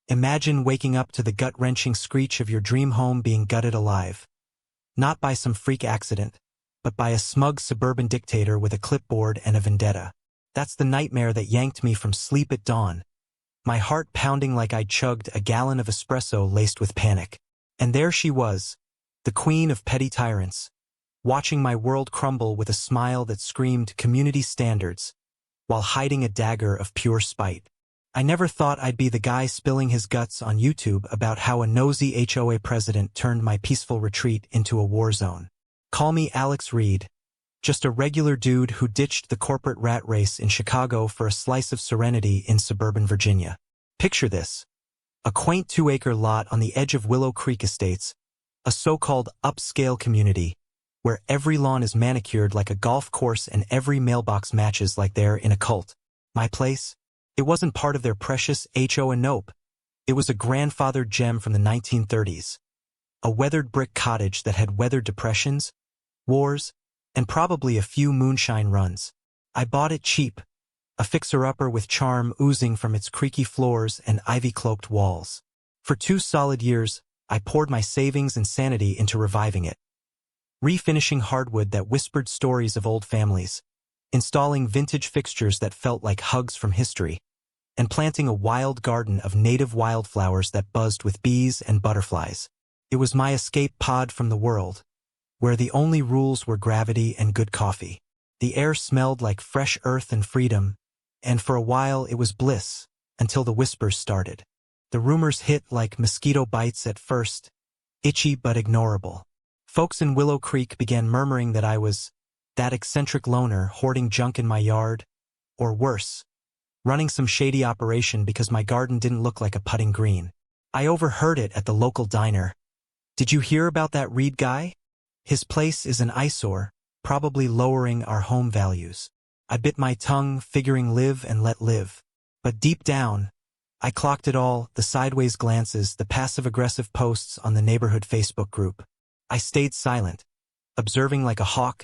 Imagine waking up to the gut-wrenching screech of your dream home being gutted alive. Not by some freak accident, but by a smug suburban dictator with a clipboard and a vendetta. That's the nightmare that yanked me from sleep at dawn, my heart pounding like I'd chugged a gallon of espresso laced with panic. And there she was, the queen of petty tyrants, watching my world crumble with a smile that screamed community standards, while hiding a dagger of pure spite. I never thought I'd be the guy spilling his guts on YouTube about how a nosy HOA president turned my peaceful retreat into a war zone. Call me Alex Reed, just a regular dude who ditched the corporate rat race in Chicago for a slice of serenity in suburban Virginia. Picture this: a quaint 2-acre lot on the edge of Willow Creek Estates, a so-called upscale community, where every lawn is manicured like a golf course and every mailbox matches like they're in a cult. My place? It wasn't part of their precious HOA nope. It was a grandfathered gem from the 1930s. A weathered brick cottage that had weathered depressions, wars, and probably a few moonshine runs. I bought it cheap, a fixer-upper with charm oozing from its creaky floors and ivy-cloaked walls. For 2 solid years, I poured my savings and sanity into reviving it. Refinishing hardwood that whispered stories of old families, installing vintage fixtures that felt like hugs from history, and planting a wild garden of native wildflowers that buzzed with bees and butterflies. It was my escape pod from the world, where the only rules were gravity and good coffee. The air smelled like fresh earth and freedom, and for a while it was bliss, until the whispers started. The rumors hit like mosquito bites at first, itchy but ignorable. Folks in Willow Creek began murmuring that I was that eccentric loner hoarding junk in my yard, or worse, running some shady operation because my garden didn't look like a putting green. I overheard it at the local diner. "Did you hear about that Reed guy? His place is an eyesore, probably lowering our home values." I bit my tongue, figuring live and let live. But deep down, I clocked it all: the sideways glances, the passive-aggressive posts on the neighborhood Facebook group. I stayed silent, observing like a hawk,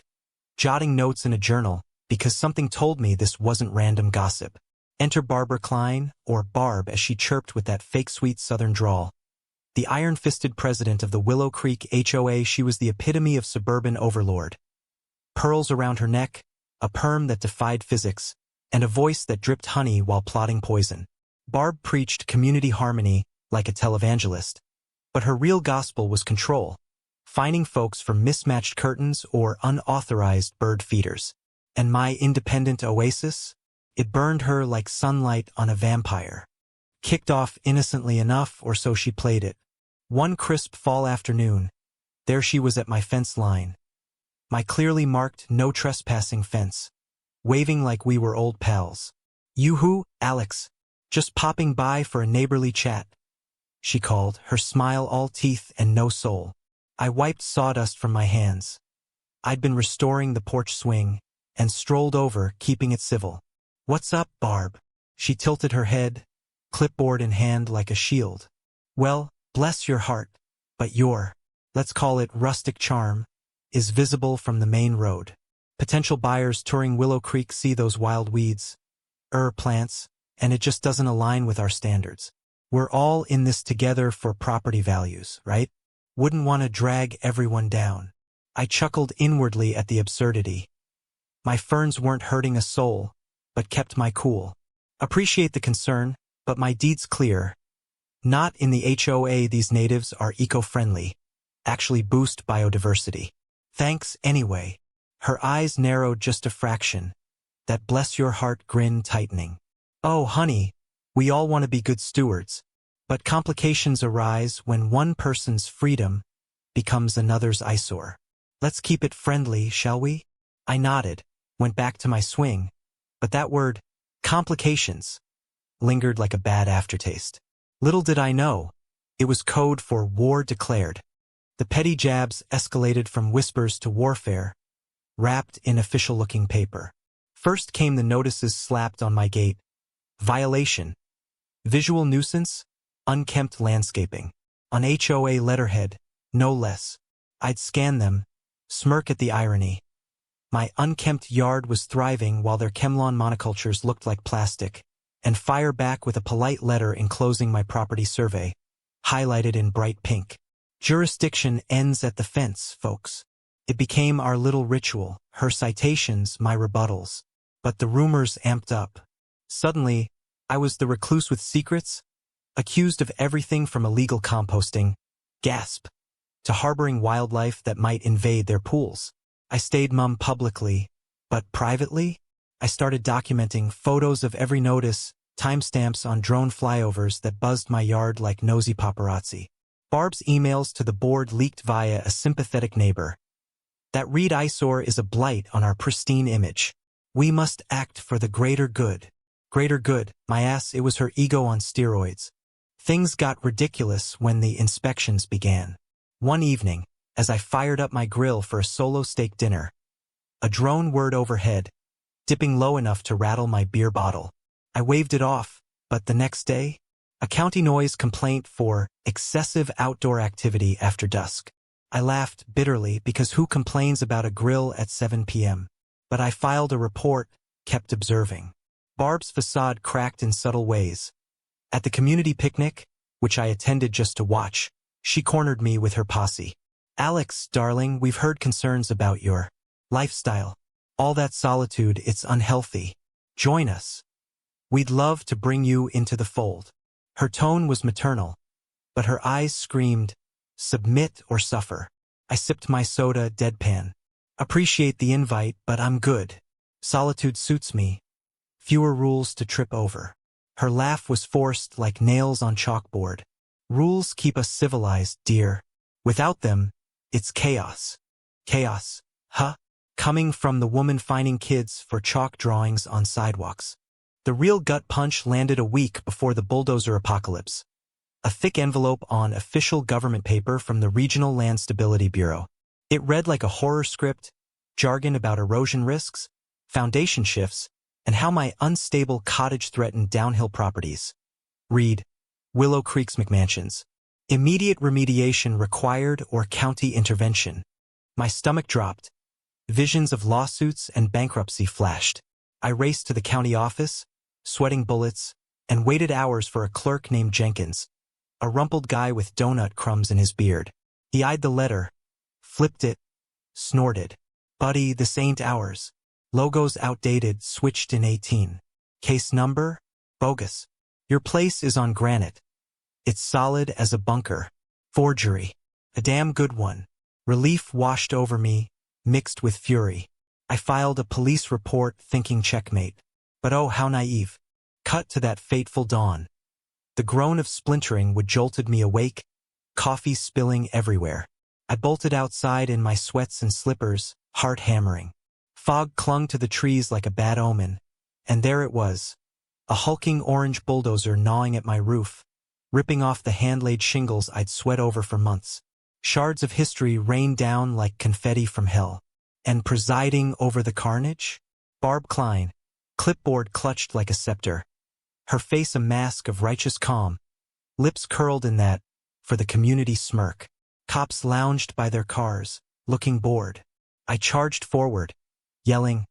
jotting notes in a journal, because something told me this wasn't random gossip. Enter Barbara Klein, or Barb as she chirped with that fake sweet southern drawl. The iron-fisted president of the Willow Creek HOA, she was the epitome of suburban overlord. Pearls around her neck, a perm that defied physics, and a voice that dripped honey while plotting poison. Barb preached community harmony like a televangelist, but her real gospel was control, fining folks for mismatched curtains or unauthorized bird feeders. And my independent oasis? It burned her like sunlight on a vampire. Kicked off innocently enough, or so she played it. One crisp fall afternoon, there she was at my fence line, my clearly marked no trespassing fence, waving like we were old pals. "Yoo-hoo, Alex. Just popping by for a neighborly chat," she called, her smile all teeth and no soul. I wiped sawdust from my hands. I'd been restoring the porch swing, and strolled over, keeping it civil. "What's up, Barb?" She tilted her head, clipboard in hand like a shield. "Well, bless your heart, but your, let's call it rustic charm, is visible from the main road. Potential buyers touring Willow Creek see those wild weeds, plants, and it just doesn't align with our standards. We're all in this together for property values, right? Wouldn't want to drag everyone down." I chuckled inwardly at the absurdity. My ferns weren't hurting a soul, but kept my cool. Appreciate the concern, but my deed's clear. Not in the HOA. These natives are eco-friendly, actually boost biodiversity. Thanks anyway. Her eyes narrowed just a fraction, that bless your heart grin tightening. "Oh, honey, we all want to be good stewards, but complications arise when one person's freedom becomes another's eyesore. Let's keep it friendly, shall we?" I nodded, went back to my swing, but that word, complications, lingered like a bad aftertaste. Little did I know, it was code for war declared. The petty jabs escalated from whispers to warfare, wrapped in official-looking paper. First came the notices slapped on my gate: violation, visual nuisance, unkempt landscaping. On HOA letterhead, no less. I'd scan them, smirk at the irony. My unkempt yard was thriving while their Kemlon monocultures looked like plastic, and fire back with a polite letter enclosing my property survey, highlighted in bright pink. Jurisdiction ends at the fence, folks. It became our little ritual, her citations, my rebuttals. But the rumors amped up. Suddenly, I was the recluse with secrets, accused of everything from illegal composting, gasp, to harboring wildlife that might invade their pools. I stayed mum publicly, but privately, I started documenting photos of every notice, timestamps on drone flyovers that buzzed my yard like nosy paparazzi. Barb's emails to the board leaked via a sympathetic neighbor. That Reed eyesore is a blight on our pristine image. We must act for the greater good. Greater good, my ass, it was her ego on steroids. Things got ridiculous when the inspections began. One evening, as I fired up my grill for a solo steak dinner, a drone whirred overhead, dipping low enough to rattle my beer bottle. I waved it off, but the next day, a county noise complaint for excessive outdoor activity after dusk. I laughed bitterly because who complains about a grill at 7 p.m.? But I filed a report, kept observing. Barb's facade cracked in subtle ways. At the community picnic, which I attended just to watch, she cornered me with her posse. Alex, darling, we've heard concerns about your lifestyle. All that solitude, it's unhealthy. Join us. We'd love to bring you into the fold. Her tone was maternal, but her eyes screamed, submit or suffer. I sipped my soda deadpan. Appreciate the invite, but I'm good. Solitude suits me. Fewer rules to trip over. Her laugh was forced like nails on chalkboard. Rules keep us civilized, dear. Without them, it's chaos. Chaos, huh? Coming from the woman finding kids for chalk drawings on sidewalks. The real gut punch landed a week before the bulldozer apocalypse. A thick envelope on official government paper from the Regional Land Stability Bureau. It read like a horror script, jargon about erosion risks, foundation shifts, and how my unstable cottage threatened downhill properties. Read, Willow Creek's McMansions. Immediate remediation required or county intervention. My stomach dropped. Visions of lawsuits and bankruptcy flashed. I raced to the county office, sweating bullets, and waited hours for a clerk named Jenkins, a rumpled guy with donut crumbs in his beard. He eyed the letter, flipped it, snorted. Buddy, this ain't ours. Logos outdated, switched in 18. Case number? Bogus. Your place is on granite. It's solid as a bunker. Forgery. A damn good one. Relief washed over me, mixed with fury. I filed a police report thinking checkmate. But oh, how naive. Cut to that fateful dawn. The groan of splintering would jolted me awake, coffee spilling everywhere. I bolted outside in my sweats and slippers, heart hammering. Fog clung to the trees like a bad omen, and there it was, a hulking orange bulldozer gnawing at my roof, ripping off the hand-laid shingles I'd sweat over for months. Shards of history rained down like confetti from hell. And presiding over the carnage? Barb Klein, clipboard clutched like a scepter. Her face a mask of righteous calm, lips curled in that, for the community smirk. Cops lounged by their cars, looking bored. I charged forward, yelling,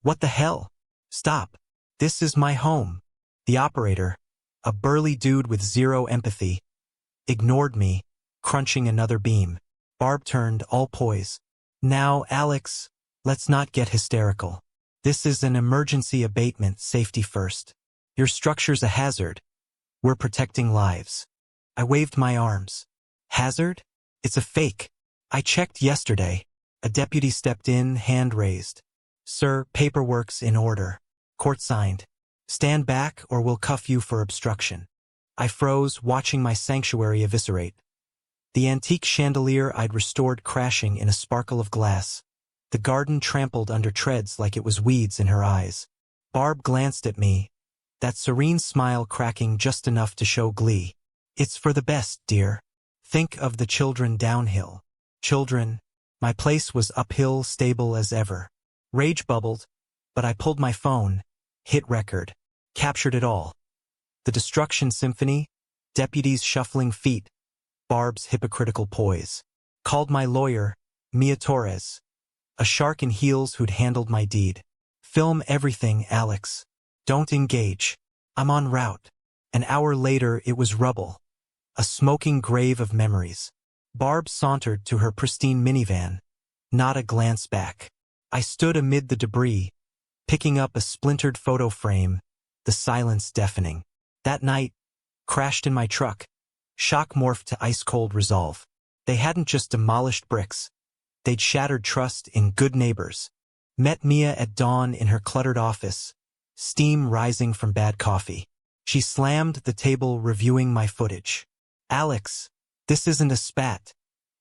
"What the hell? Stop. This is my home." The operator, a burly dude with zero empathy, ignored me, crunching another beam. Barb turned, all poise. "Now, Alex, let's not get hysterical. This is an emergency abatement, safety first. Your structure's a hazard. We're protecting lives." I waved my arms. Hazard? It's a fake. I checked yesterday. A deputy stepped in, hand raised. "Sir, paperwork's in order. Court signed. Stand back or we'll cuff you for obstruction." I froze, watching my sanctuary eviscerate. The antique chandelier I'd restored crashing in a sparkle of glass. The garden trampled under treads like it was weeds in her eyes. Barb glanced at me, that serene smile cracking just enough to show glee. "It's for the best, dear. Think of the children downhill." Children. My place was uphill, stable as ever. Rage bubbled, but I pulled my phone, hit record, captured it all. The destruction symphony, deputies' shuffling feet, Barb's hypocritical poise. Called my lawyer, Mia Torres, a shark in heels who'd handled my deed. "Film everything, Alex. Don't engage." I'm en route. An hour later, it was rubble. A smoking grave of memories. Barb sauntered to her pristine minivan. Not a glance back. I stood amid the debris, picking up a splintered photo frame, the silence deafening. That night, crashed in my truck. Shock morphed to ice-cold resolve. They hadn't just demolished bricks. They'd shattered trust in good neighbors. Met Mia at dawn in her cluttered office, steam rising from bad coffee. She slammed the table reviewing my footage. "Alex, this isn't a spat.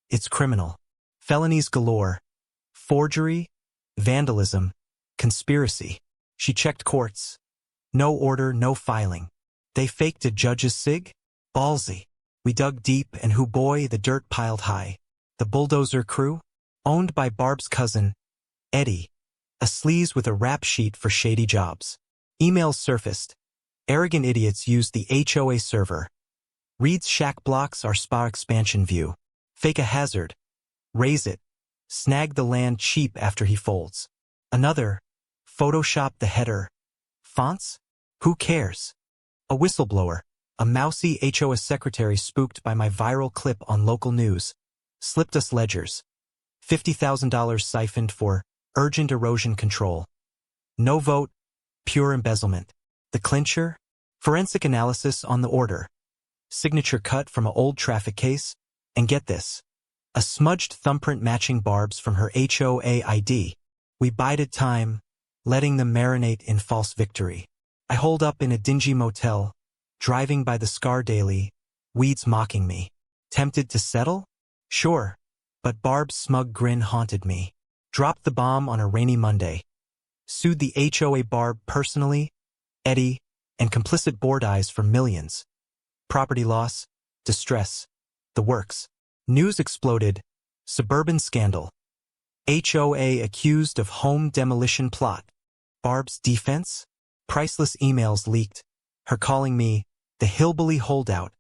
It's criminal. Felonies galore. Forgery, vandalism, conspiracy." She checked courts. No order, no filing. They faked a judge's sig? Ballsy. We dug deep and boy, the dirt piled high. The bulldozer crew? Owned by Barb's cousin, Eddie. A sleaze with a rap sheet for shady jobs. Emails surfaced. Arrogant idiots used the HOA server. Reed's shack blocks our spa expansion view. Fake a hazard. Raise it. Snag the land cheap after he folds. Another. Photoshop the header. Fonts? Who cares? A whistleblower. A mousy HOA secretary spooked by my viral clip on local news. Slipped us ledgers. $50,000 siphoned for urgent erosion control. No vote. Pure embezzlement. The clincher? Forensic analysis on the order. Signature cut from an old traffic case. And get this. A smudged thumbprint matching Barb's from her HOA ID. We bided time, letting them marinate in false victory. I holed up in a dingy motel, driving by the Scar daily, weeds mocking me. Tempted to settle? Sure. But Barb's smug grin haunted me. Dropped the bomb on a rainy Monday. Sued the HOA Barb personally, Eddie, and complicit board eyes for millions. Property loss, distress, the works. News exploded. Suburban scandal. HOA accused of home demolition plot. Barb's defense? Priceless emails leaked. Her calling me the hillbilly holdout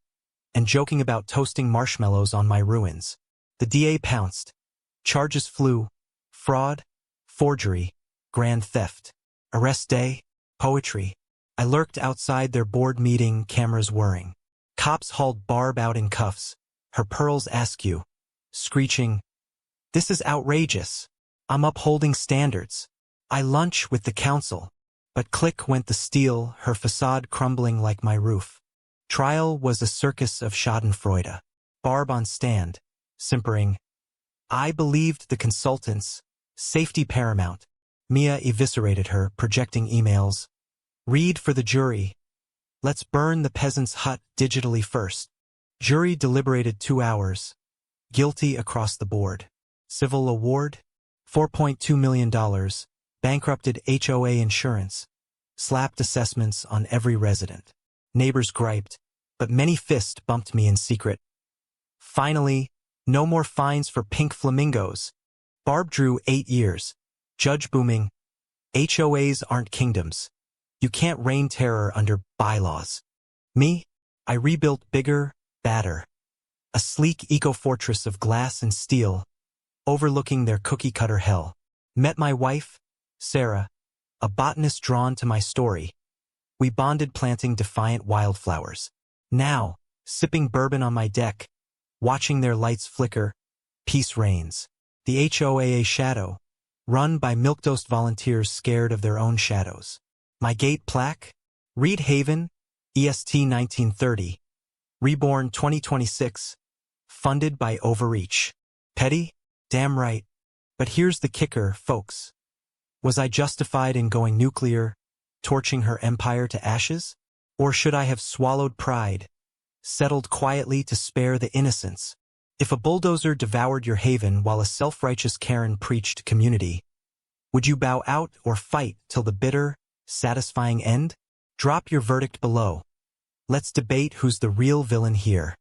and joking about toasting marshmallows on my ruins. The DA pounced. Charges flew. Fraud, forgery, grand theft. Arrest day, poetry. I lurked outside their board meeting, cameras whirring. Cops hauled Barb out in cuffs, her pearls askew, screeching, "This is outrageous. I'm upholding standards. I lunch with the council." But click went the steel, her facade crumbling like my roof. Trial was a circus of schadenfreude. Barb on stand, simpering. I believed the consultants. Safety paramount. Mia eviscerated her, projecting emails. Read for the jury. Let's burn the peasant's hut digitally first. Jury deliberated 2 hours. Guilty across the board. Civil award? $4.2 million. Bankrupted HOA insurance. Slapped assessments on every resident. Neighbors griped, but many fists bumped me in secret. Finally, no more fines for pink flamingos. Barb drew 8 years. Judge booming. HOAs aren't kingdoms. You can't reign terror under bylaws. Me? I rebuilt bigger, badder. A sleek eco-fortress of glass and steel, overlooking their cookie-cutter hell. Met my wife, Sarah, a botanist drawn to my story. We bonded planting defiant wildflowers. Now, sipping bourbon on my deck, watching their lights flicker, peace reigns. The HOA shadow, run by milquetoast volunteers scared of their own shadows. My gate plaque? Reed Haven, EST 1930. Reborn 2026. Funded by Overreach. Petty? Damn right. But here's the kicker, folks. Was I justified in going nuclear, torching her empire to ashes? Or should I have swallowed pride, settled quietly to spare the innocents? If a bulldozer devoured your haven while a self-righteous Karen preached community, would you bow out or fight till the bitter, satisfying end? Drop your verdict below. Let's debate who's the real villain here.